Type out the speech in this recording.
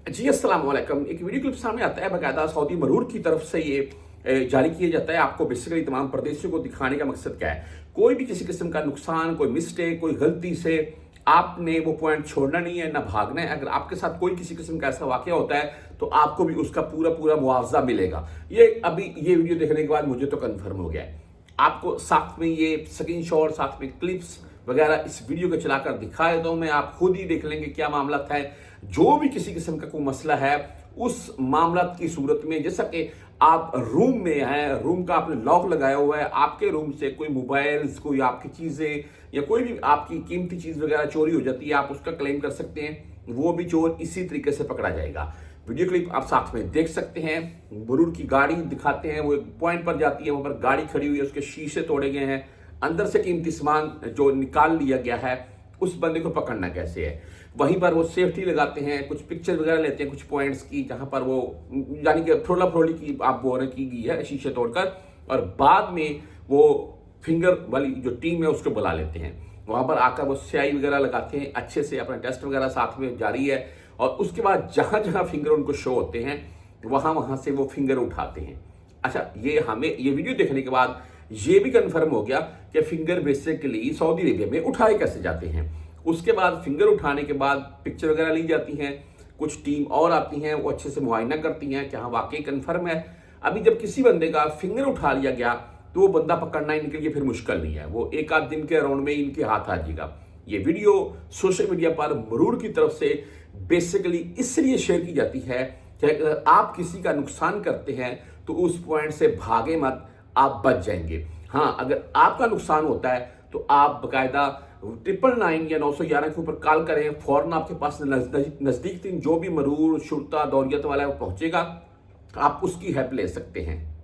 जी अस्सलाम वालेकुम। एक वीडियो क्लिप सामने आता है, बाकायदा सऊदी मरूर की तरफ से ये जारी किया जाता है। आपको बेसिकली तमाम प्रदेशियों को दिखाने का मकसद क्या है, कोई भी किसी किस्म का नुकसान, कोई मिस्टेक, कोई गलती से आपने वो पॉइंट छोड़ना नहीं है, ना भागना है। अगर आपके साथ कोई किसी किस्म का ऐसा वाकया होता है तो आपको भी उसका पूरा पूरा मुआवजा मिलेगा। ये वीडियो देखने के बाद मुझे तो कन्फर्म हो गया है। आपको साथ में ये स्क्रीनशॉट, साथ में क्लिप्स वगैरह इस वीडियो को चलाकर दिखा देता हूं मैं, आप खुद ही देख लेंगे क्या मामला था। जो भी किसी किस्म का कोई मसला है उस मामला की सूरत में, जैसा कि आप रूम में हैं, रूम का आपने लॉक लगाया हुआ है, आपके रूम से कोई मोबाइल्स, कोई आपकी चीजें या कोई भी आपकी कीमती चीज वगैरह चोरी हो जाती है, आप उसका क्लेम कर सकते हैं। वो भी चोर इसी तरीके से पकड़ा जाएगा। वीडियो क्लिप आप साथ में देख सकते हैं। मरूर की गाड़ी दिखाते हैं, वो एक पॉइंट पर जाती है, वहां पर गाड़ी खड़ी हुई है, उसके शीशे तोड़े गए हैं, अंदर से कीमती सामान जो निकाल लिया गया है, उस बंदे को पकड़ना कैसे है। वहीं पर वो सेफ्टी लगाते हैं, कुछ पिक्चर वगैरह लेते हैं कुछ पॉइंट्स की, जहां पर वो यानी कि फ्रोला फ्रोली की आप बोल की गई है शीशे तोड़कर, और बाद में वो फिंगर वाली जो टीम है उसको बुला लेते हैं। वहां पर आकर वो स्याही वगैरह लगाते हैं, अच्छे से अपना टेस्ट वगैरह साथ में जारी है, और उसके बाद जहां जहां फिंगर उनको शो होते हैं वहां वहां से वो फिंगर उठाते हैं। अच्छा, ये वीडियो देखने के बाद ये भी कंफर्म हो गया कि फिंगर बेसिकली सऊदी अरेबिया में उठाए कैसे जाते हैं। उसके बाद फिंगर उठाने के बाद पिक्चर वगैरह ली जाती हैं, कुछ टीम और आती हैं, वो अच्छे से मुआयना करती हैं कि हाँ वाकई कंफर्म है। अभी जब किसी बंदे का फिंगर उठा लिया गया तो वो बंदा पकड़ना इनके लिए फिर मुश्किल नहीं है, वो एक आध दिन के अराउंड में इनके हाथ आ जाएगा। ये वीडियो सोशल मीडिया पर मरूर की तरफ से बेसिकली इसलिए शेयर की जाती है कि अगर आप किसी का नुकसान करते हैं तो उस पॉइंट से भागे मत, आप बच जाएंगे। हाँ, अगर आपका नुकसान होता है तो आप बाकायदा 999 या 911 के ऊपर कॉल करें, फौरन आपके पास नजदीक जो भी मरूर शुरता दौरियत वाला है वो पहुंचेगा, आप उसकी हेल्प ले सकते हैं।